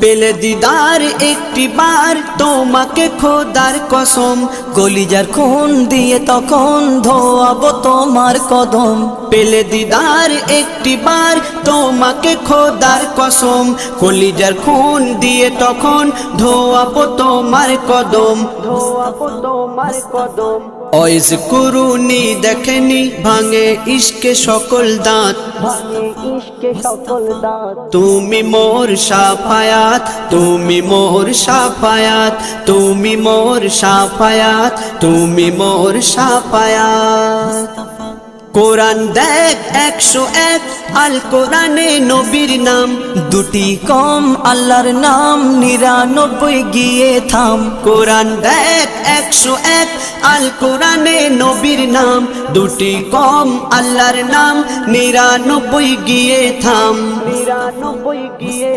পেলে দিদার একটি বার তোমাকে খোদার কসম, কলিজার খুন দিয়ে তখন ধোয়াবো তোমার কদম। পেলে দিদার একটি বার তোমাকে খোদার কসম, কলিজার খুন দিয়ে তখন ধোয়াবো তোমার কদম, ধোয়াবো তোমার কদম। ওয়াইজ কুরুনি দেখেনি ভাঙে ইশকে সকল দাঁত, ভাঙে ইশকে সকল দাঁত। তুমি মোর শাফায়াত, তুমি মোর শাফায়াত, তুমি মোর শাফায়াত, তুমি মোর শাফায়াত। কোরআন দেখ 101 আল কোরআনে নবীর নাম, দুটি কম আল্লাহর নাম 99 গিয়ে থাম। কোরআন দেখ 101 আল কোরআনে নবীর নাম, দুটি কম আল্লাহর নাম 99 গিয়ে থাম, 99 গিয়ে